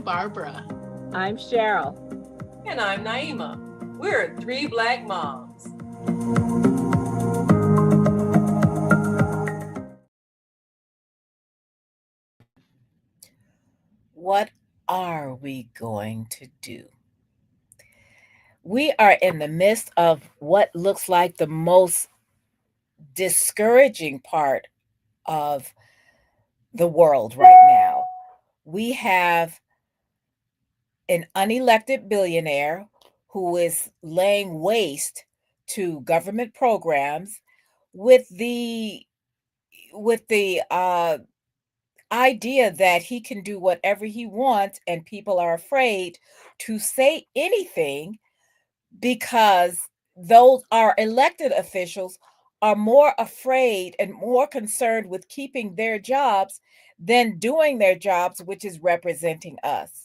Barbara. I'm Cheryl. And I'm Naima. We're three Black moms. What are we going to do? We are in the midst of what looks like the most discouraging part of the world right now. We have an unelected billionaire who is laying waste to government programs with the idea that he can do whatever he wants, and people are afraid to say anything because those our elected officials are more afraid and more concerned with keeping their jobs than doing their jobs, which is representing us.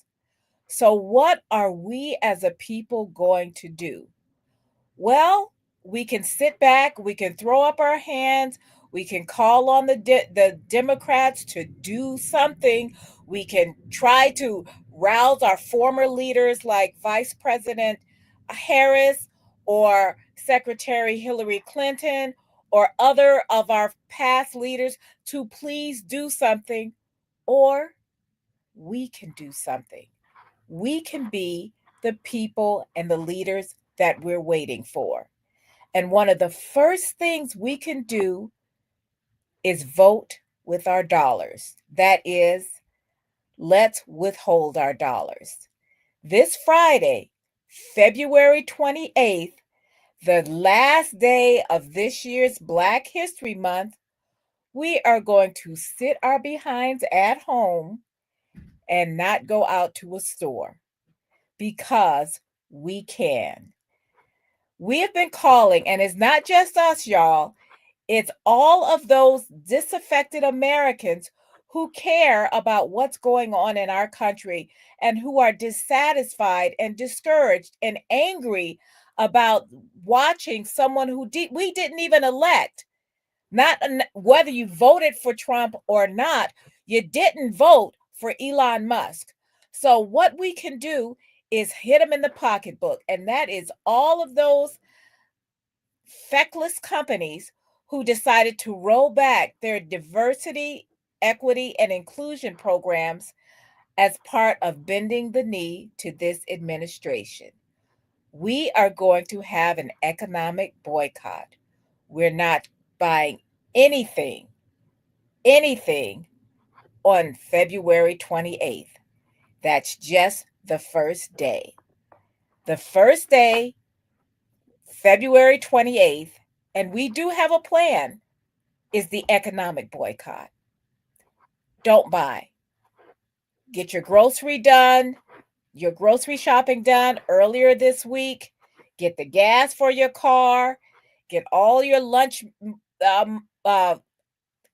So, what are we as a people going to do? Well, we can sit back, we can throw up our hands, we can call on the Democrats to do something. We can try to rouse our former leaders like Vice President Harris or Secretary Hillary Clinton or other of our past leaders to please do something, or we can do something. We can be the people and the leaders that we're waiting for. And one of the first things we can do is vote with our dollars. That is, let's withhold our dollars. This Friday, February 28th, the last day of this year's Black History Month, we are going to sit our behinds at home and not go out to a store because we can. We have been calling, and it's not just us, y'all. It's all of those disaffected Americans who care about what's going on in our country and who are dissatisfied and discouraged and angry about watching someone who we didn't even elect. Not whether you voted for Trump or not, you didn't vote for Elon Musk. So what we can do is hit them in the pocketbook, and that is all of those feckless companies who decided to roll back their diversity, equity, and inclusion programs as part of bending the knee to this administration. We are going to have an economic boycott. We're not buying anything on February 28th. That's just the first day. The first day, February 28th, and we do have a plan, is the economic boycott. Don't buy. Get your grocery shopping done earlier this week. Get the gas for your car. Get all your lunch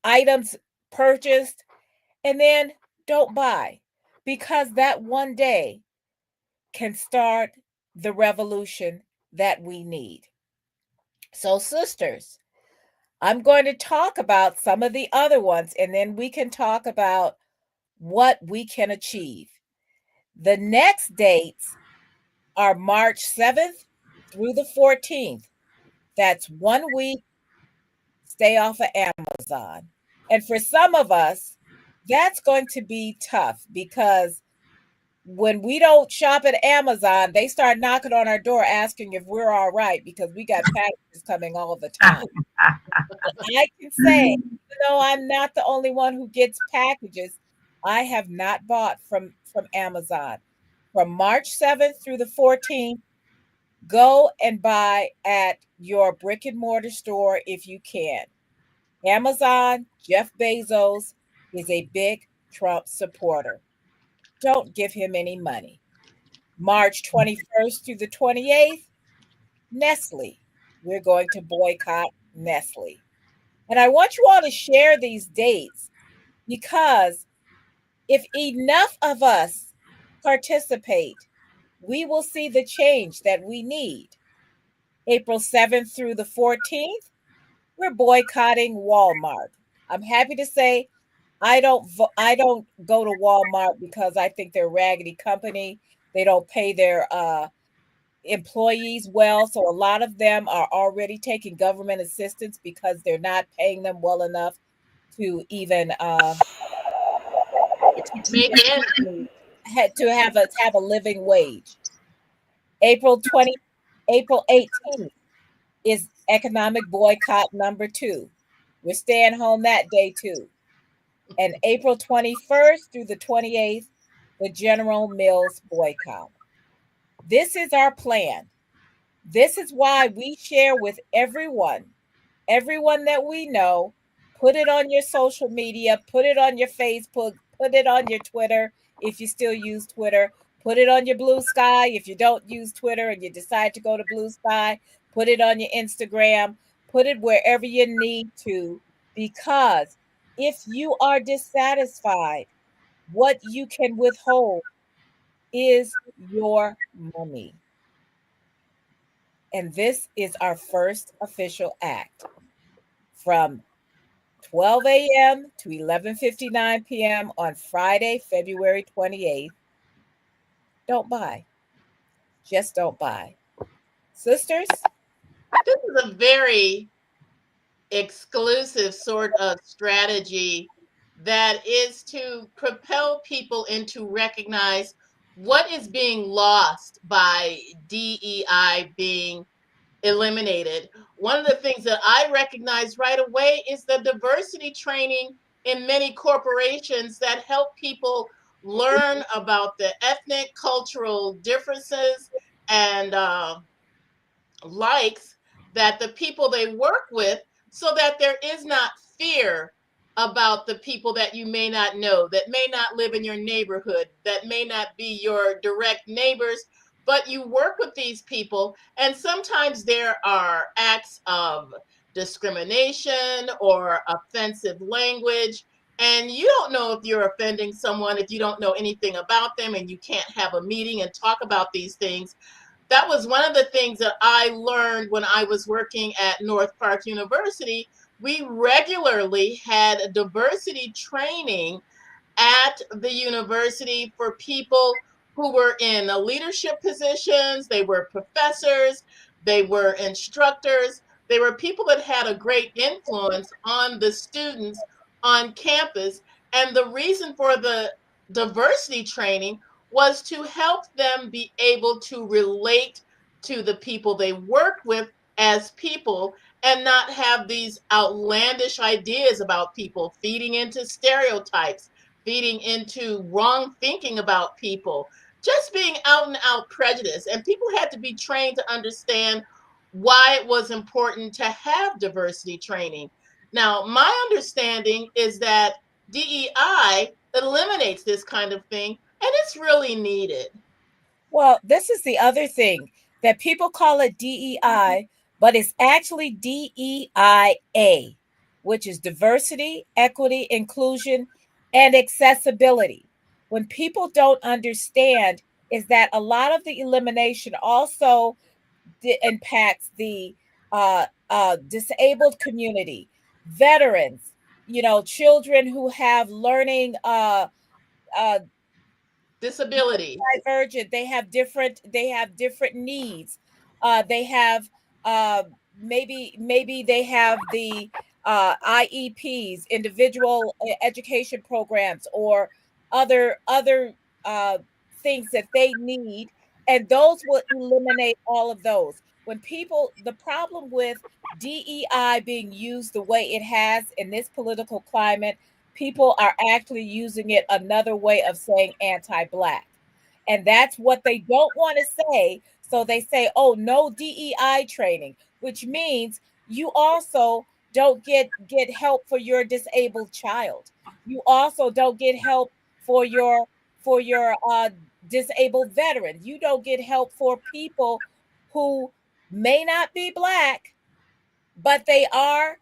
items purchased, and then don't buy, because that one day can start the revolution that we need. So, sisters, I'm going to talk about some of the other ones, and then we can talk about what we can achieve. The next dates are March 7th through the 14th. That's 1 week. Stay off of Amazon. And for some of us, that's going to be tough because when we don't shop at Amazon, they start knocking on our door asking if we're all right because we got packages coming all the time. I can say, even though I'm not the only one who gets packages, I have not bought from Amazon. From March 7th through the 14th, go and buy at your brick and mortar store if you can. Amazon, Jeff Bezos is a big Trump supporter. Don't give him any money. March 21st through the 28th, Nestle. We're going to boycott Nestle. And I want you all to share these dates because if enough of us participate, we will see the change that we need. April 7th through the 14th, we're boycotting Walmart. I'm happy to say I don't go to Walmart because I think they're a raggedy company. They don't pay their employees well, so a lot of them are already taking government assistance because they're not paying them well enough to even to Make it. have a living wage. April 20 April 18th is economic boycott number 2. We're staying home that day too. And April 21st through the 28th, the General Mills boycott. This is our plan. This is why we share with everyone that we know. Put it on your social media, put it on your Facebook, put it on your Twitter if you still use Twitter, put it on your Blue Sky if you don't use Twitter and you decide to go to Blue Sky, put it on your Instagram, put it wherever you need to, because if you are dissatisfied, what you can withhold is your money. And this is our first official act from 12 a.m. to 11:59 p.m. on Friday, February 28th. Don't buy. Just don't buy. Sisters? This is a very exclusive sort of strategy that is to propel people into recognize what is being lost by DEI being eliminated. One of the things that I recognize right away is the diversity training in many corporations that help people learn about the ethnic, cultural differences and likes that the people they work with, so that there is not fear about the people that you may not know, that may not live in your neighborhood, that may not be your direct neighbors, but you work with these people. And sometimes there are acts of discrimination or offensive language. And you don't know if you're offending someone if you don't know anything about them and you can't have a meeting and talk about these things. That was one of the things that I learned when I was working at North Park University. We regularly had a diversity training at the university for people who were in leadership positions. They were professors, they were instructors, they were people that had a great influence on the students on campus. And the reason for the diversity training was to help them be able to relate to the people they worked with as people and not have these outlandish ideas about people, feeding into stereotypes, feeding into wrong thinking about people, just being out and out prejudice. And people had to be trained to understand why it was important to have diversity training. Now, my understanding is that DEI eliminates this kind of thing, and it's really needed. Well, this is the other thing that people call it DEI, but it's actually DEIA, which is diversity, equity, inclusion, and accessibility. When people don't understand, is that a lot of the elimination also impacts the disabled community, veterans, children who have learning uh, Disabilities. divergent. They have different needs. They have uh maybe they have the IEPs, individual education programs, or other uh things that they need, and those will eliminate all of those. When people The problem with DEI being used the way it has in this political climate, people are actually using it another way of saying anti-black. And that's what they don't want to say. So they say, oh, no DEI training, which means you also don't get help for your disabled child. You also don't get help for your disabled veteran. You don't get help for people who may not be black, but they are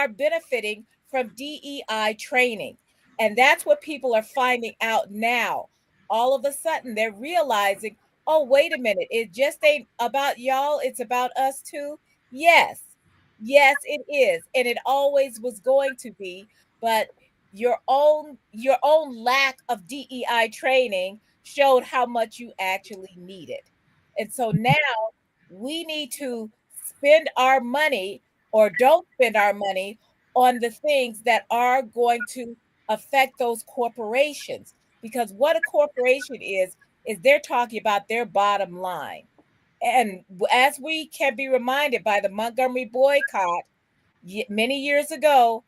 benefiting from DEI training. And that's what people are finding out now. All of a sudden, they're realizing, oh, wait a minute, it just ain't about y'all, it's about us too. Yes, yes, it is. And it always was going to be. But your own lack of DEI training showed how much you actually need it. And so now we need to spend our money or don't spend our money on the things that are going to affect those corporations, because what a corporation is they're talking about their bottom line. And as we can be reminded by the Montgomery boycott many years ago,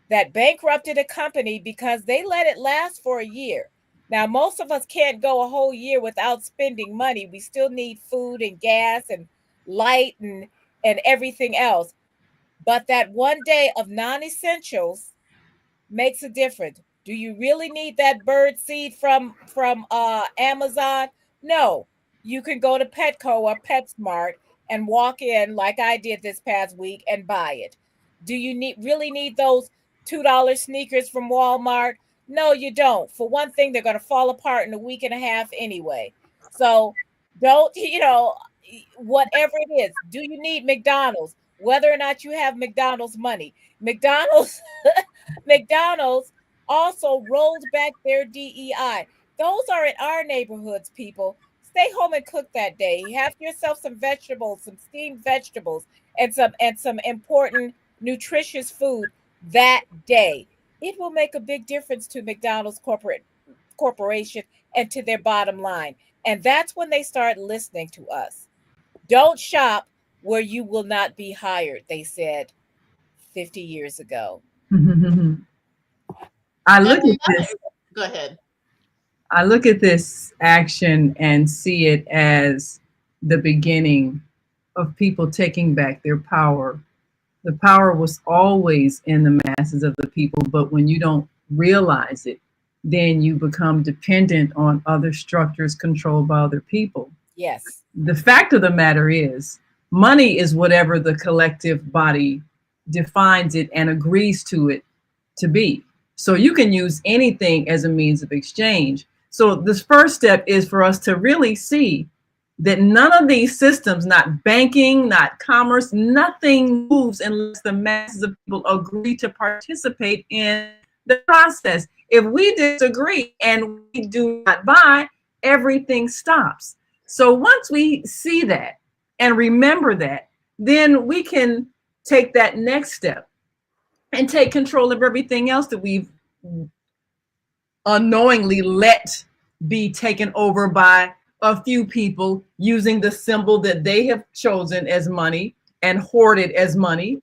that bankrupted a company because they let it last for a year. Now, most of us can't go a whole year without spending money. We still need food and gas and light and everything else. But that one day of non-essentials makes a difference. Do you really need that bird seed from Amazon? No. You can go to Petco or PetSmart and walk in like I did this past week and buy it. Do you really need those $2 sneakers from Walmart? No, you don't. For one thing, they're going to fall apart in a week and a half anyway. So don't, whatever it is. Do you need McDonald's? Whether or not you have McDonald's money. McDonald's also rolled back their DEI. Those are in our neighborhoods, people. Stay home and cook that day. Have yourself some vegetables, some steamed vegetables, and some important nutritious food that day. It will make a big difference to McDonald's corporation and to their bottom line. And that's when they start listening to us. Don't shop where you will not be hired, they said 50 years ago. I look at this. Go ahead. I look at this action and see it as the beginning of people taking back their power. The power was always in the masses of the people, but when you don't realize it, then you become dependent on other structures controlled by other people. Yes. The fact of the matter is, money is whatever the collective body defines it and agrees to it to be. So you can use anything as a means of exchange. So this first step is for us to really see that none of these systems, not banking, not commerce, nothing moves unless the masses of people agree to participate in the process. If we disagree and we do not buy, everything stops. So once we see that and remember that, then we can take that next step and take control of everything else that we've unknowingly let be taken over by a few people using the symbol that they have chosen as money and hoarded as money.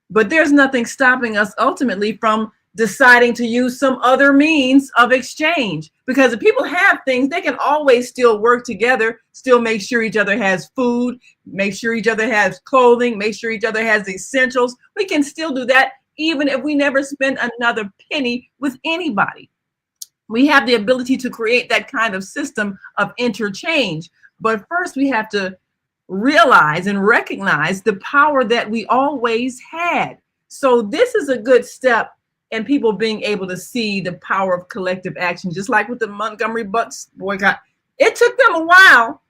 But there's nothing stopping us ultimately from deciding to use some other means of exchange, because if people have things, they can always still work together, still make sure each other has food, make sure each other has clothing, make sure each other has essentials. We can still do that even if we never spend another penny with anybody. We have the ability to create that kind of system of interchange. But first we have to realize and recognize the power that we always had. So this is a good step in people being able to see the power of collective action, just like with the Montgomery boycott. It took them a while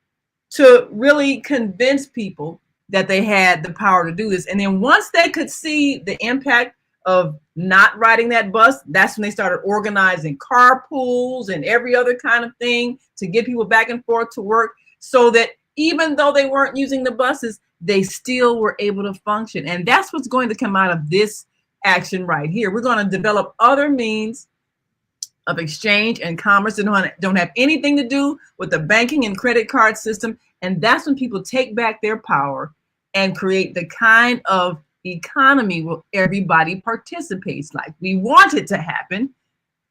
to really convince people that they had the power to do this. And then once they could see the impact of not riding that bus, that's when they started organizing carpools and every other kind of thing to get people back and forth to work, so that even though they weren't using the buses, they still were able to function. And that's what's going to come out of this action right here. We're going to develop other means of exchange and commerce that don't have anything to do with the banking and credit card system. And that's when people take back their power and create the kind of economy where everybody participates like we want it to happen.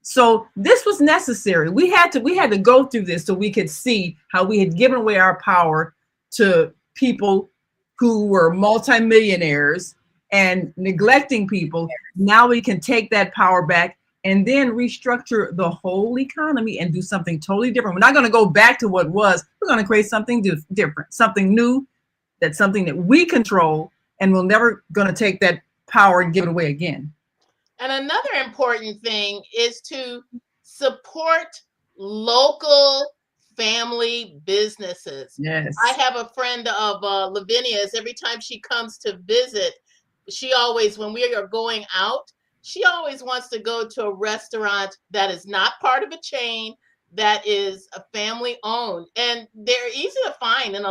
So this was necessary. We had to go through this so we could see how we had given away our power to people who were multimillionaires and neglecting people. Now we can take that power back and then restructure the whole economy and do something totally different. We're not going to go back to what was. We're going to create something different, something new, that's something that we control, and we're never going to take that power and give it away again. And another important thing is to support local family businesses. Yes. I have a friend of Lavinia's. Every time she comes to visit, she always, when we are going out, she always wants to go to a restaurant that is not part of a chain, that is a family owned, and they're easy to find and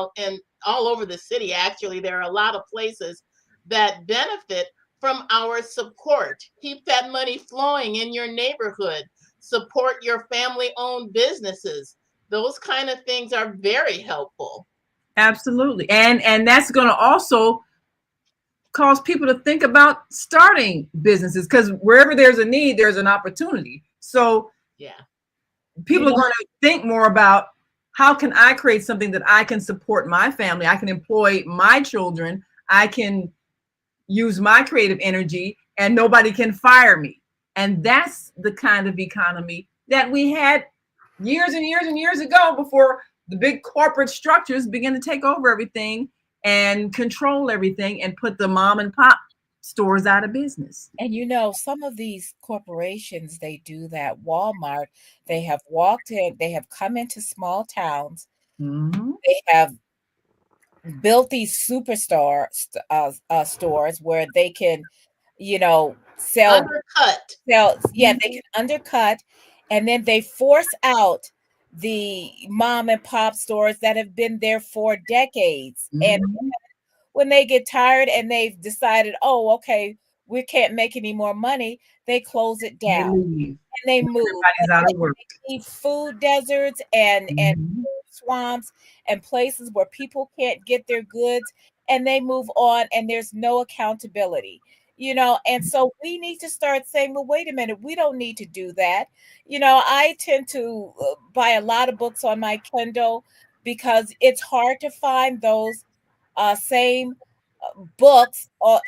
all over the city. Actually, there are a lot of places that benefit from our support. Keep that money flowing in your neighborhood. Support your family owned businesses. Those kind of things are very helpful. Absolutely. And that's going to also cause people to think about starting businesses, because wherever there's a need, there's an opportunity. So Yeah. People are going to think more about, how can I create something that I can support my family? I can employ my children. I can use my creative energy and nobody can fire me. And that's the kind of economy that we had years and years and years ago, before the big corporate structures began to take over everything and control everything and put the mom and pop stores out of business. And you know, some of these corporations, they do that. Walmart, they have walked in, they have come into small towns, they have built these superstar stores where they can, you know, sell, yeah, they can undercut, and then they force out the mom and pop stores that have been there for decades. And when they get tired and they've decided, oh, okay, we can't make any more money, they close it down and they move. Everybody's out of work. They need food deserts and food swamps and places where people can't get their goods, and they move on, and there's no accountability. You know, and so we need to start saying, well, wait a minute, we don't need to do that. You know, I tend to buy a lot of books on my Kindle because it's hard to find those same books or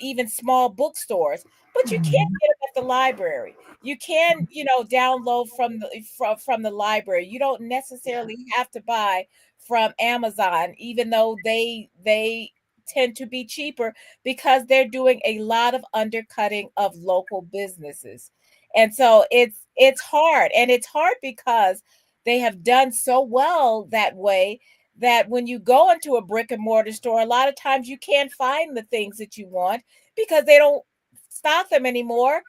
even small bookstores, but you can't get them at the library. You can, you know, download from the library. You don't necessarily have to buy from Amazon, even though they tend to be cheaper, because they're doing a lot of undercutting of local businesses. And so it's hard, and it's hard because they have done so well that way, that when you go into a brick and mortar store, a lot of times you can't find the things that you want because they don't stock them anymore,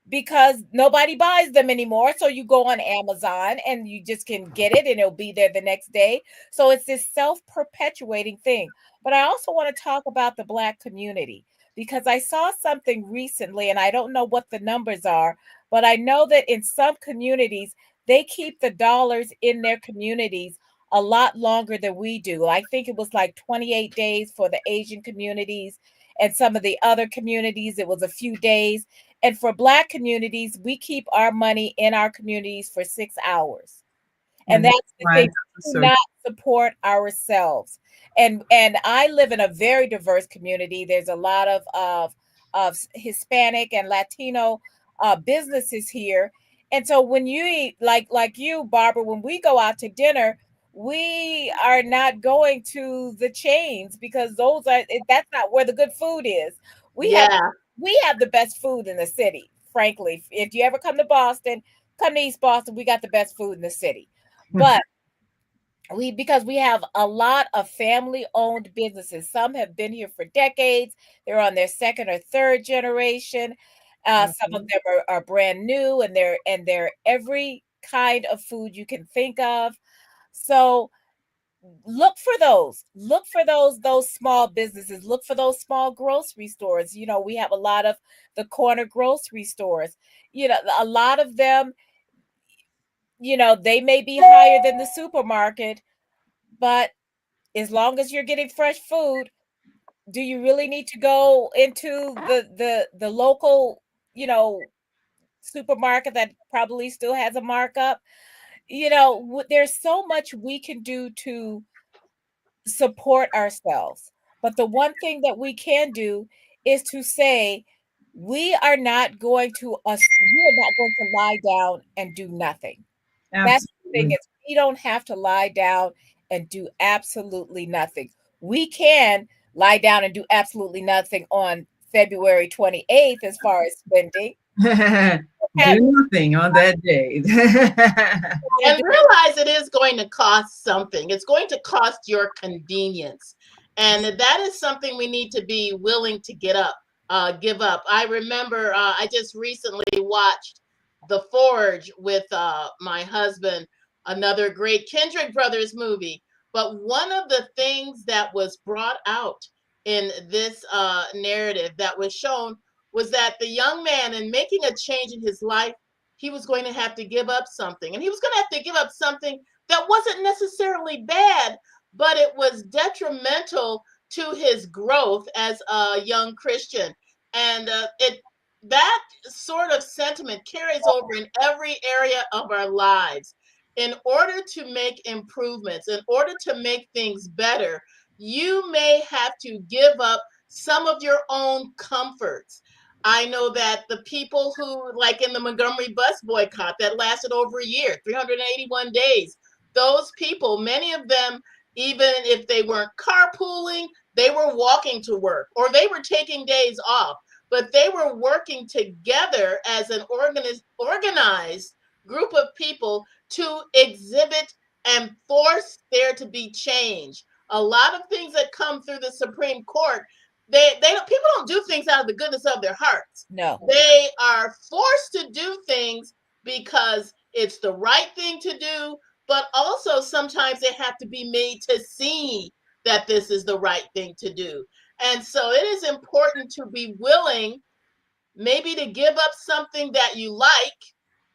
because nobody buys them anymore. So you go on Amazon and you just can get it and it'll be there the next day. So it's this self-perpetuating thing. But I also want to talk about the Black community, because I saw something recently, and I don't know what the numbers are, but I know that in some communities, they keep the dollars in their communities a lot longer than we do. I think it was like 28 days for the Asian communities, and some of the other communities, it was a few days. And for Black communities, we keep our money in our communities for 6 hours. And that's the thing. We do not support ourselves. And I live in a very diverse community. There's a lot of Hispanic and Latino businesses here. And so when you eat, like you, Barbara, when we go out to dinner, we are not going to the chains, because that's not where the good food is. We have the best food in the city, frankly. If you ever come to Boston, come to East Boston, we got the best food in the city. But because we have a lot of family-owned businesses. Some have been here for decades. They're on their second or third generation. Some of them are brand new, and they're every kind of food you can think of. So look for those small businesses. Look for those small grocery stores. You know, we have a lot of the corner grocery stores. You know, a lot of them, you know, they may be higher than the supermarket, but as long as you're getting fresh food, do you really need to go into the local, you know, supermarket that probably still has a markup? You know, there's so much we can do to support ourselves. But the one thing that we can do is to say, we are not going to lie down and do nothing. That's the thing, is we don't have to lie down and do absolutely nothing. We can lie down and do absolutely nothing on February 28th as far as spending. Do nothing on that day. And realize it is going to cost something. It's going to cost your convenience. And that is something we need to be willing to get up give up. I remember I just recently watched The Forge with my husband, another great Kendrick Brothers movie. But one of the things that was brought out in this narrative that was shown was that the young man, in making a change in his life, he was going to have to give up something. And he was going to have to give up something that wasn't necessarily bad, but it was detrimental to his growth as a young Christian. And it that sort of sentiment carries over in every area of our lives. In order to make improvements, in order to make things better, you may have to give up some of your own comforts. I know that the people who, like in the Montgomery bus boycott that lasted over a year, 381 days, those people, many of them, even if they weren't carpooling, they were walking to work or they were taking days off, but they were working together as an organized group of people to exhibit and force there to be change. A lot of things that come through the Supreme Court, they don't, people don't do things out of the goodness of their hearts. No. They are forced to do things because it's the right thing to do, but also sometimes they have to be made to see that this is the right thing to do. And so it is important to be willing maybe to give up something that you like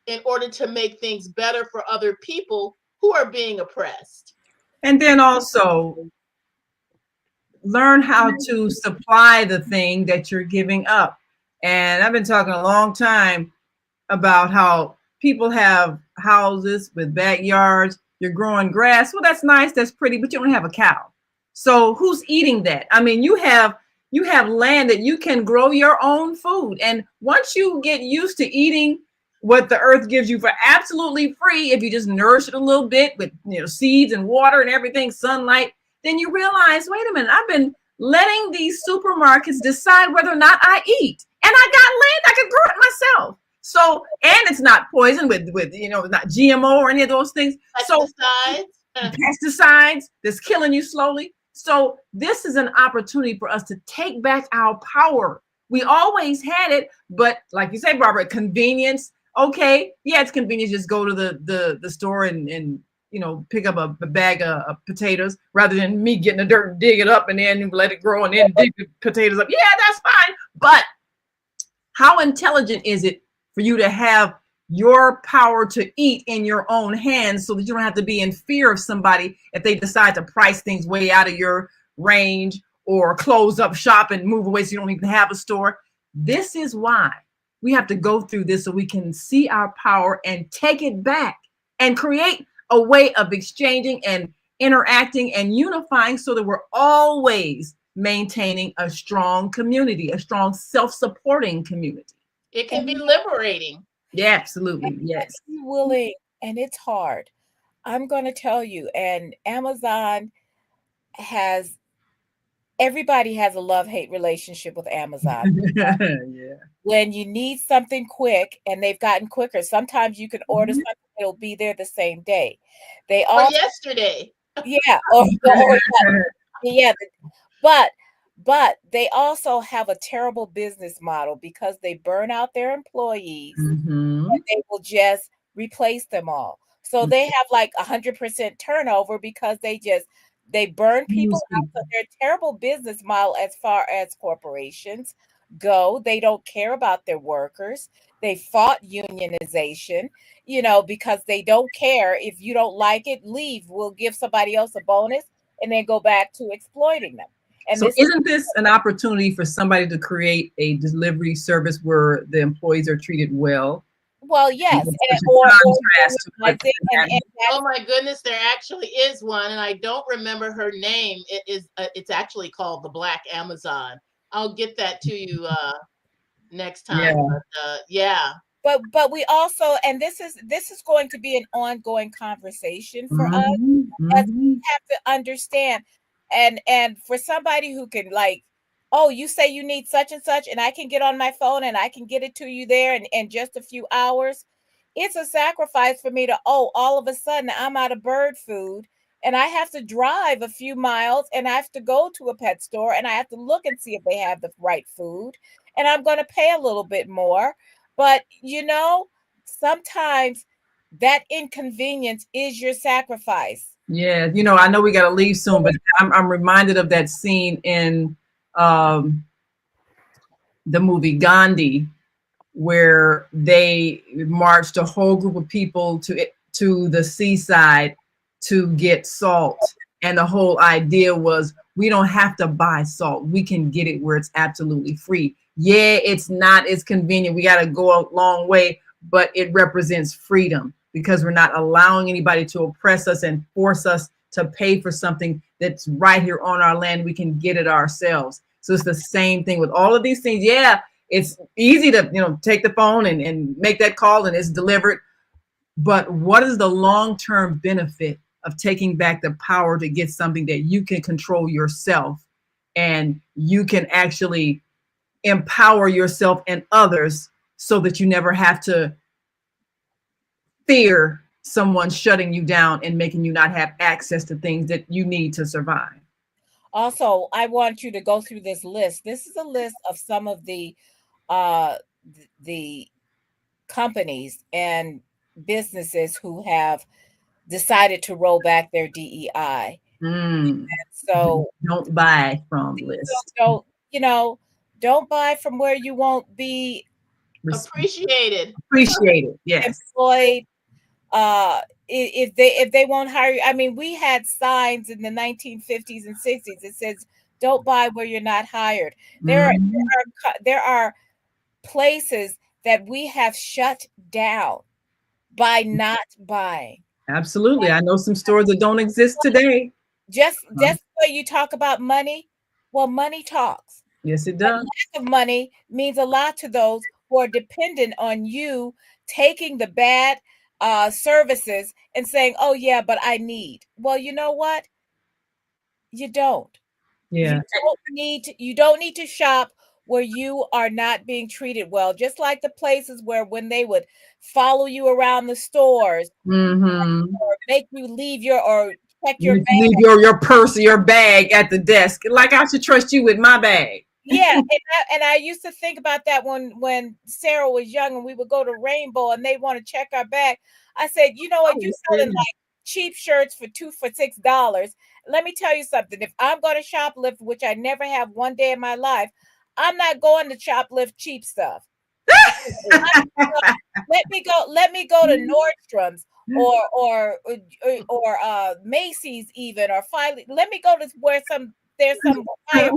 in order to make things better for other people who are being oppressed. And then also learn how to supply the thing that you're giving up. And I've been talking a long time about how people have houses with backyards. You're growing grass. Well, that's nice, that's pretty, but you don't have a cow. So who's eating that? I mean, you have land that you can grow your own food. And once you get used to eating what the earth gives you for absolutely free, if you just nourish it a little bit with seeds and water and everything, sunlight, then you realize, wait a minute, I've been letting these supermarkets decide whether or not I eat. And I got land, I could grow it myself. So, and it's not poison with not GMO or any of those things. Pesticides. So pesticides that's killing you slowly. So this is an opportunity for us to take back our power. We always had it, but like you say, Barbara, convenience. Okay, yeah, it's convenient. Just go to the store and pick up a bag of potatoes rather than me getting the dirt and dig it up and then let it grow and then dig the potatoes up. Yeah, that's fine. But how intelligent is it for you to have your power to eat in your own hands so that you don't have to be in fear of somebody if they decide to price things way out of your range or close up shop and move away so you don't even have a store? This is why we have to go through this so we can see our power and take it back and create a way of exchanging and interacting and unifying so that we're always maintaining a strong community, a strong self-supporting community. It can be liberating. Yeah, absolutely. Yes. Be willing, and it's hard. I'm going to tell you, and Amazon everybody has a love-hate relationship with Amazon. Yeah. When you need something quick, and they've gotten quicker, sometimes you can order something, it'll be there the same day. They Or all yesterday. yeah, yeah, but they also have a terrible business model because they burn out their employees and they will just replace them all. So they have like 100% turnover because they burn people out. So they're a terrible business model as far as corporations go. They don't care about their workers. They fought unionization, because they don't care. If you don't like it, leave. We'll give somebody else a bonus and then go back to exploiting them. And so isn't this an opportunity for somebody to create a delivery service where the employees are treated well? Well, yes. Oh my goodness, there actually is one, and I don't remember her name. It's actually called the Black Amazon. I'll get that to you next time. Yeah. But we also, and this is going to be an ongoing conversation for us, as we have to understand, and for somebody who can oh, you say you need such and such, and I can get on my phone and I can get it to you there in just a few hours. It's a sacrifice for me to, all of a sudden I'm out of bird food and I have to drive a few miles and I have to go to a pet store and I have to look and see if they have the right food. and I'm going to pay a little bit more. But, sometimes that inconvenience is your sacrifice. Yeah, I know we got to leave soon, but I'm reminded of that scene in um, the movie Gandhi, where they marched a whole group of people to the seaside to get salt. And the whole idea was, we don't have to buy salt. We can get it where it's absolutely free. Yeah, it's not as convenient. We got to go a long way, but it represents freedom, because we're not allowing anybody to oppress us and force us to pay for something that's right here on our land. We can get it ourselves. So it's the same thing with all of these things. Yeah, it's easy to, take the phone and make that call and it's delivered. But what is the long-term benefit of taking back the power to get something that you can control yourself, and you can actually empower yourself and others, so that you never have to fear someone shutting you down and making you not have access to things that you need to survive? Also, I want you to go through this list. This is a list of some of uh the companies and businesses who have decided to roll back their DEI. So Don't buy from list. don't buy from where you won't be Appreciated. Appreciated. Yes. employed. If they won't hire you. I mean, we had signs in the 1950s and 60s that says, "Don't buy where you're not hired." There are places that we have shut down by not buying. Absolutely. I know some stores that don't exist today. Just the way you talk about money. Well, money talks. Yes, it But does. lack of money means a lot to those who are dependent on you taking the bad services and saying, "Oh yeah, but I need." Well, you know what? You don't. Yeah. You don't need to shop where you are not being treated well. Just like the places where when they would follow you around the stores or make you leave or check your bag. Leave your purse or your bag at the desk. Like, I should trust you with my bag. Yeah, and I used to think about that when Sarah was young and we would go to Rainbow and they want to check our bag. I said, you know what, you selling like cheap shirts for $6. Let me tell you something. If I'm going to shoplift, which I never have one day in my life, I'm not going to shoplift cheap stuff. Let me go to Nordstrom's or Macy's even, or finally let me go to where there's some higher.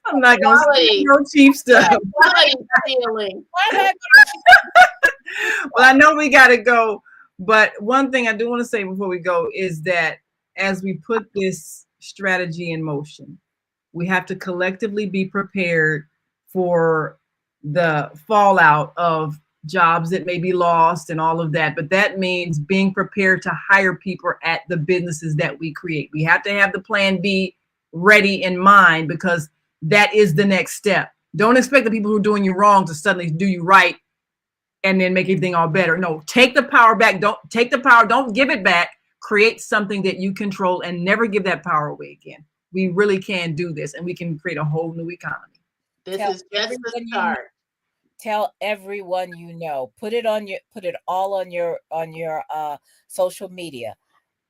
I'm not gonna say no cheap stuff. Feeling. Well, I know we gotta go, but one thing I do want to say before we go is that as we put this strategy in motion, we have to collectively be prepared for the fallout of jobs that may be lost and all of that. But that means being prepared to hire people at the businesses that we create. We have to have the plan B ready in mind, because that is the next step. Don't expect the people who are doing you wrong to suddenly do you right and then make everything all better. No, take the power back. Don't take the power. Don't give it back. Create something that you control and never give that power away again. We really can do this, and we can create a whole new economy. This is just the start. Tell everyone you know. Put it all on your social media.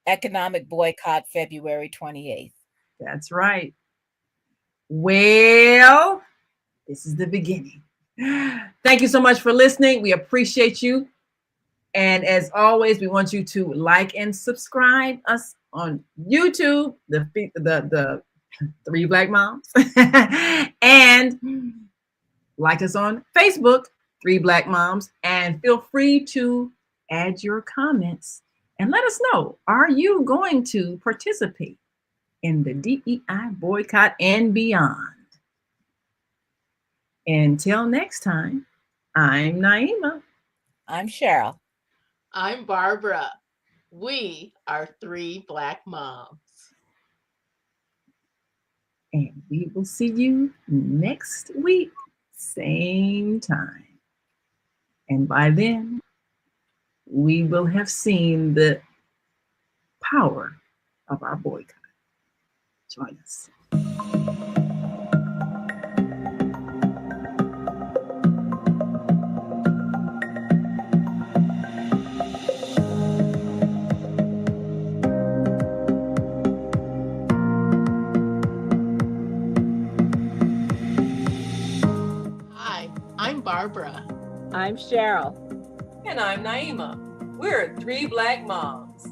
Economic boycott, February 28th. That's right. Well, this is the beginning. Thank you so much for listening. We appreciate you. And as always, we want you to like and subscribe us on YouTube, the Three Black Moms, and like us on Facebook, Three Black Moms, and feel free to add your comments and let us know, are you going to participate in the DEI boycott and beyond? Until next time, I'm Naima. I'm Cheryl. I'm Barbara. We are Three Black Moms. And we will see you next week, same time. And by then, we will have seen the power of our boycott. Join us. I'm Barbara. I'm Cheryl. And I'm Naima. We're three Black moms.